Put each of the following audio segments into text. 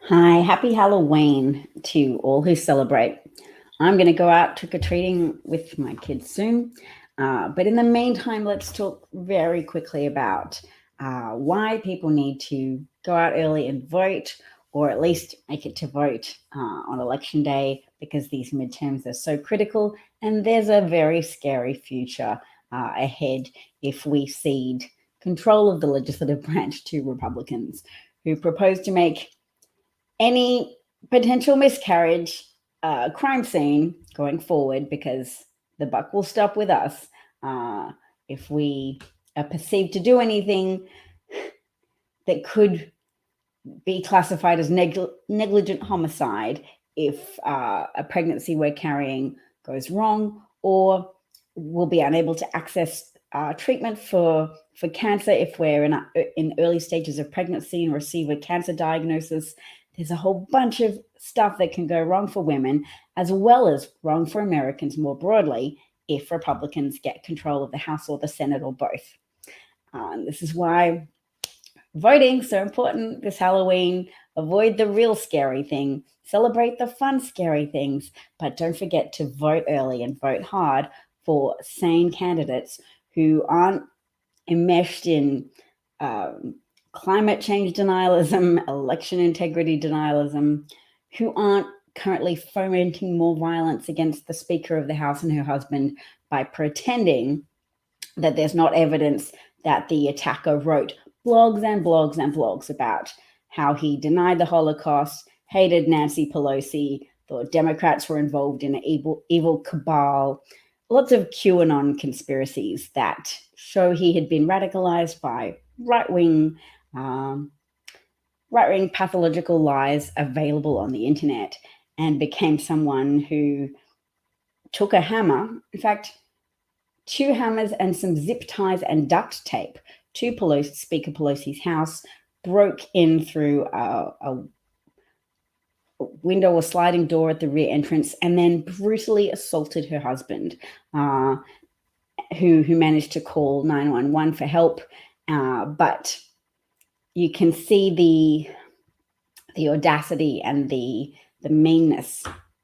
Hi, happy Halloween to all who celebrate. I'm going to go out trick or treating with my kids soon. But in the meantime, let's talk very quickly about why people need to go out early and vote, or at least make it to vote on election day, because these midterms are so critical and there's a very scary future ahead if we cede control of the legislative branch to Republicans who propose to make any potential miscarriage crime scene going forward, because the buck will stop with us if we are perceived to do anything that could be classified as negligent homicide if a pregnancy we're carrying goes wrong, or we'll be unable to access treatment for cancer if we're in early stages of pregnancy and receive a cancer diagnosis. There's a whole bunch of stuff that can go wrong for women, as well as wrong for Americans more broadly, if Republicans get control of the House or the Senate or both. This is why voting so important this Halloween. Avoid the real scary thing. Celebrate the fun scary things, but don't forget to vote early and vote hard for sane candidates who aren't enmeshed in climate change denialism, election integrity denialism, who aren't currently fomenting more violence against the Speaker of the House and her husband by pretending that there's not evidence that the attacker wrote blogs and blogs and blogs about how he denied the Holocaust, hated Nancy Pelosi, thought Democrats were involved in an evil cabal, lots of QAnon conspiracies that show he had been radicalized by right-wing pathological lies available on the internet, and became someone who took a hammer, in fact, two hammers and some zip ties and duct tape to Speaker Pelosi's house, broke in through a window or sliding door at the rear entrance, and then brutally assaulted her husband, who managed to call 911 for help. But you can see the audacity and the meanness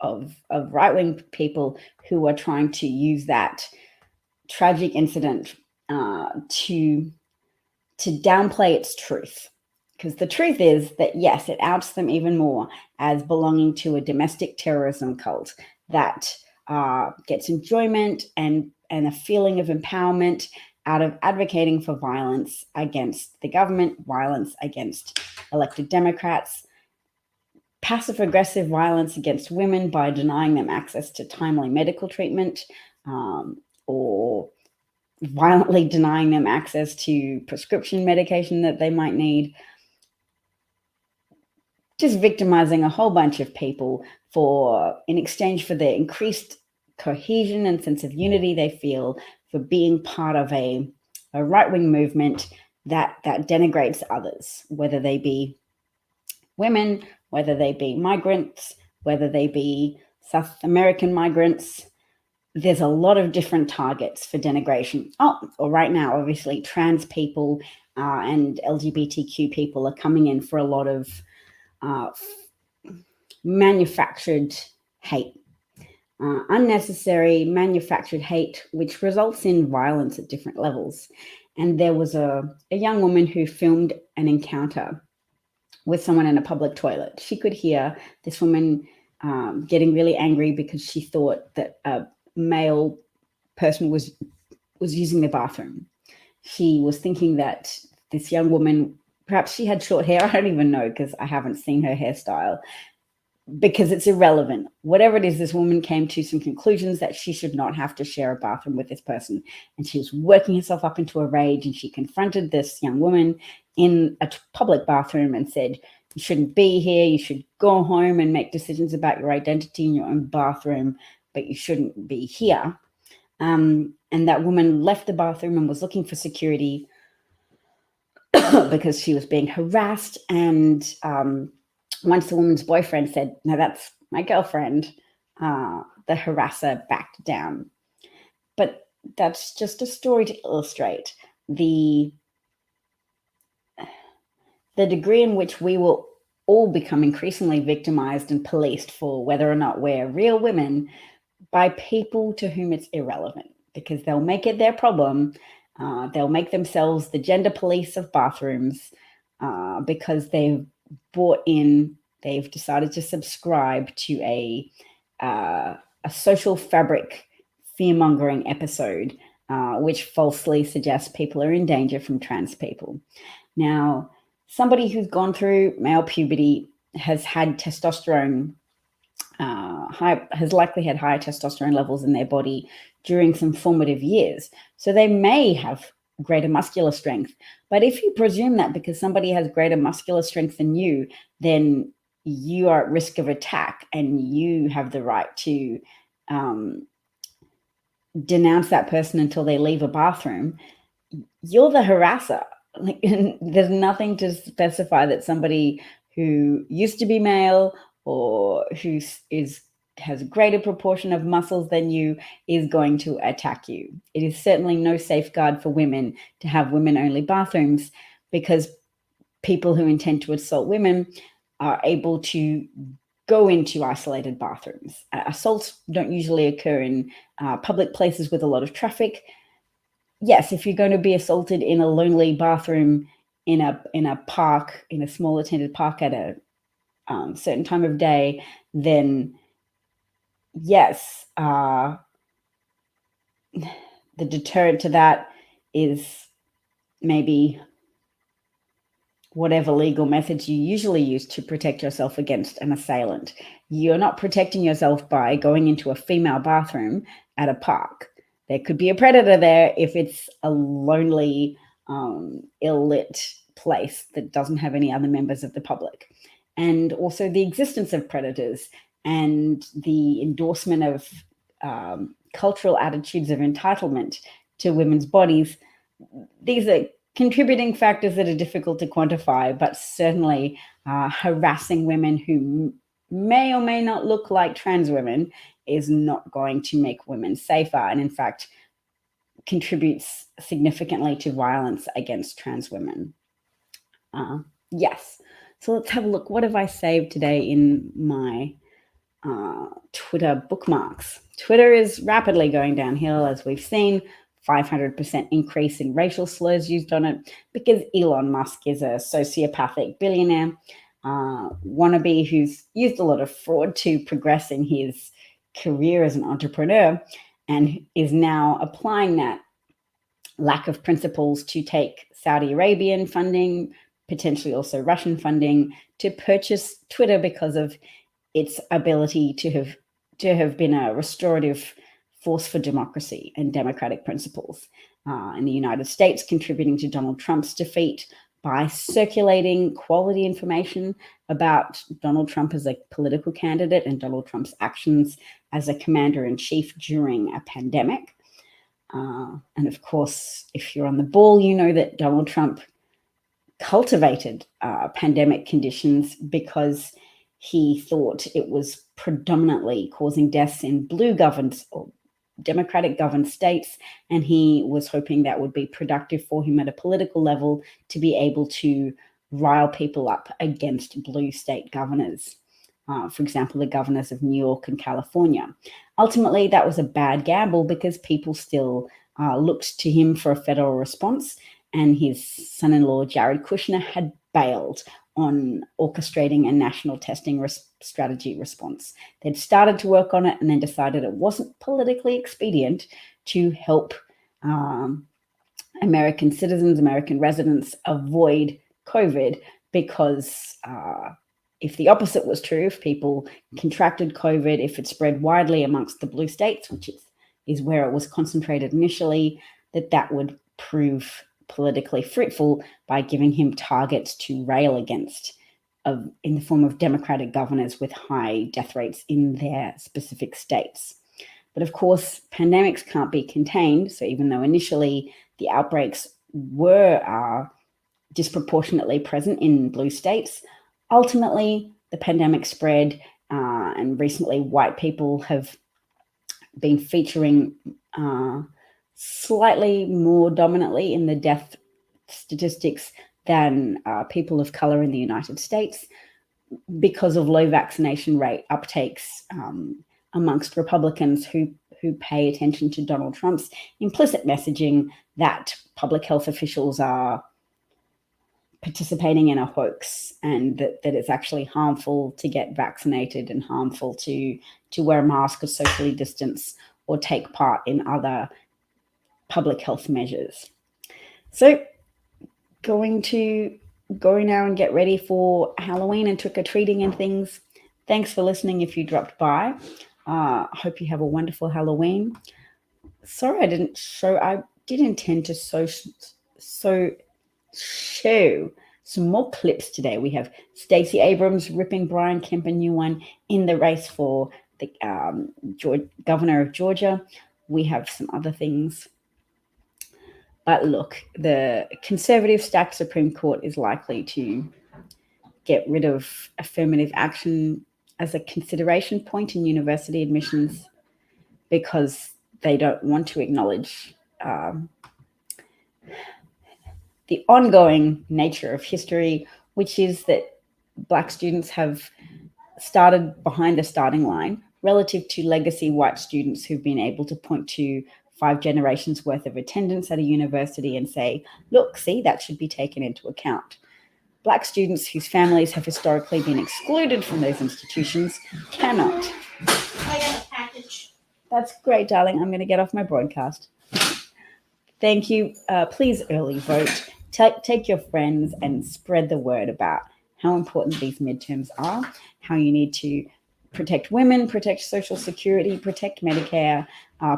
of right-wing people who are trying to use that tragic incident to downplay its truth. Because the truth is that, yes, it outs them even more as belonging to a domestic terrorism cult that gets enjoyment and a feeling of empowerment out of advocating for violence against the government, violence against elected Democrats, passive-aggressive violence against women by denying them access to timely medical treatment, or violently denying them access to prescription medication that they might need, just victimizing a whole bunch of people in exchange for the increased cohesion and sense of unity they feel for being part of a right-wing movement that denigrates others, whether they be women, whether they be migrants, whether they be South American migrants. There's a lot of different targets for denigration. Or right now, obviously, trans people and LGBTQ people are coming in for a lot of manufactured hate, unnecessary manufactured hate, which results in violence at different levels. And there was a young woman who filmed an encounter with someone in a public toilet. She could hear this woman getting really angry because she thought that a male person was using the bathroom. She was thinking that this young woman, perhaps she had short hair. I don't even know, because I haven't seen her hairstyle, because it's irrelevant. Whatever it is, this woman came to some conclusions that she should not have to share a bathroom with this person. And she was working herself up into a rage, and she confronted this young woman in a public bathroom and said, "You shouldn't be here. You should go home and make decisions about your identity in your own bathroom, but you shouldn't be here." And that woman left the bathroom and was looking for security because she was being harassed. And once the woman's boyfriend said, "No, that's my girlfriend," the harasser backed down. But that's just a story to illustrate the degree in which we will all become increasingly victimized and policed for whether or not we're real women by people to whom it's irrelevant, because they'll make it their problem. They'll make themselves the gender police of bathrooms because they've decided to subscribe to a social fabric fear-mongering episode, which falsely suggests people are in danger from trans people. Now, somebody who's gone through male puberty has had testosterone, has likely had higher testosterone levels in their body during some formative years. So they may have greater muscular strength. But if you presume that because somebody has greater muscular strength than you, then you are at risk of attack and you have the right to denounce that person until they leave a bathroom, you're the harasser. Like, there's nothing to specify that somebody who used to be male or who has a greater proportion of muscles than you is going to attack you. It is certainly no safeguard for women to have women-only bathrooms, because people who intend to assault women are able to go into isolated bathrooms. Assaults don't usually occur in public places with a lot of traffic. Yes, if you're going to be assaulted in a lonely bathroom in a park, in a small attended park at a certain time of day, then yes, the deterrent to that is maybe whatever legal methods you usually use to protect yourself against an assailant. You're not protecting yourself by going into a female bathroom at a park. There could be a predator there if it's a lonely, ill-lit place that doesn't have any other members of the public. And also the existence of predators and the endorsement of cultural attitudes of entitlement to women's bodies. These are contributing factors that are difficult to quantify, but certainly harassing women who may or may not look like trans women is not going to make women safer, and in fact contributes significantly to violence against trans women. Yes, so let's have a look. What have I saved today in my Twitter bookmarks? Twitter is rapidly going downhill, as we've seen. 500% increase in racial slurs used on it because Elon Musk is a sociopathic billionaire wannabe who's used a lot of fraud to progress in his career as an entrepreneur, and is now applying that lack of principles to take Saudi Arabian funding, potentially also Russian funding, to purchase Twitter because of its ability to have been a restorative force for democracy and democratic principles. In the United States, contributing to Donald Trump's defeat by circulating quality information about Donald Trump as a political candidate and Donald Trump's actions as a commander-in-chief during a pandemic. And of course, if you're on the ball, you know that Donald Trump cultivated pandemic conditions because he thought it was predominantly causing deaths in blue governed or Democratic governed states, and he was hoping that would be productive for him at a political level to be able to rile people up against blue state governors. For example, the governors of New York and California. Ultimately, that was a bad gamble because people still looked to him for a federal response, and his son-in-law, Jared Kushner, had bailed on orchestrating a national testing strategy response. They'd started to work on it and then decided it wasn't politically expedient to help American citizens, American residents avoid COVID, because if the opposite was true, if people contracted COVID, if it spread widely amongst the blue states, which is where it was concentrated initially, that would prove politically fruitful by giving him targets to rail against in the form of Democratic governors with high death rates in their specific states. But of course, pandemics can't be contained. So even though initially the outbreaks were disproportionately present in blue states, ultimately the pandemic spread, and recently white people have been featuring slightly more dominantly in the death statistics than people of color in the United States. because of low vaccination rate uptakes amongst Republicans who pay attention to Donald Trump's implicit messaging that public health officials are participating in a hoax, and that it's actually harmful to get vaccinated and harmful to wear a mask or socially distance or take part in other public health measures. So going to go now and get ready for Halloween and trick-or-treating and things. Thanks for listening if you dropped by. Hope you have a wonderful Halloween. Sorry I did intend to show some more clips today. We have Stacey Abrams ripping Brian Kemp a new one in the race for the governor of Georgia. We have some other things. But look, the conservative stacked Supreme Court is likely to get rid of affirmative action as a consideration point in university admissions because they don't want to acknowledge the ongoing nature of history, which is that Black students have started behind the starting line relative to legacy white students who've been able to point to 5 generations worth of attendance at a university and say, look, see, that should be taken into account. Black students whose families have historically been excluded from those institutions cannot. I got a package. That's great, darling. I'm going to get off my broadcast. Thank you. Please early vote. Take your friends and spread the word about how important these midterms are, how you need to protect women, protect Social Security, protect Medicare,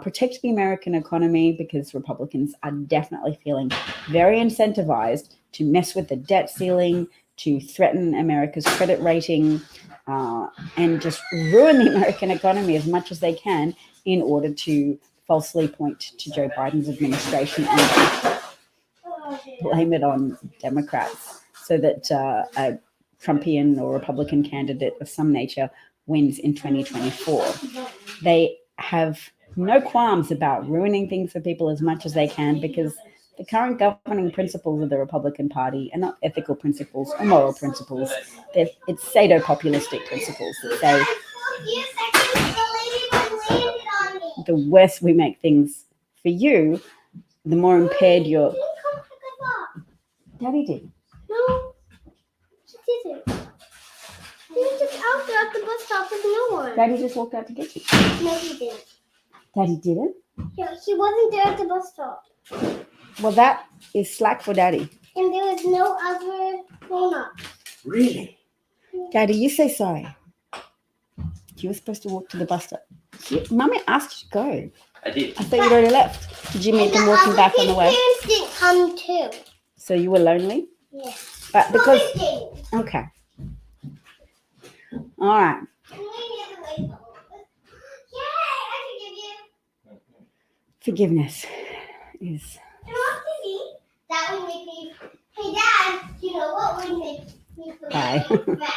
protect the American economy, because Republicans are definitely feeling very incentivized to mess with the debt ceiling, to threaten America's credit rating, and just ruin the American economy as much as they can in order to falsely point to Joe Biden's administration and blame it on Democrats so that a Trumpian or Republican candidate of some nature wins in 2024. They have no qualms about ruining things for people as much as they can, because the current governing principles of the Republican Party are not ethical principles or moral principles. It's pseudo-populistic principles that say the worse we make things for you, the more impaired your... Daddy did. No, she didn't. He was just out there at the bus stop with no one. Daddy just walked out to get you. No, he didn't. Daddy didn't? Yeah, he wasn't there at the bus stop. Well, that is slack for Daddy. And there was no other grown-up. Really? Daddy, you say sorry. You were supposed to walk to the bus stop. Mommy asked you to go. I did. I thought you'd already left. Did you meet them walking back on the way? His parents didn't come too. So you were lonely? Yeah. But because... No, Okay. All right. Forgiveness is... That would make me... Hey, Dad, you know what would make me feel Bye. bad?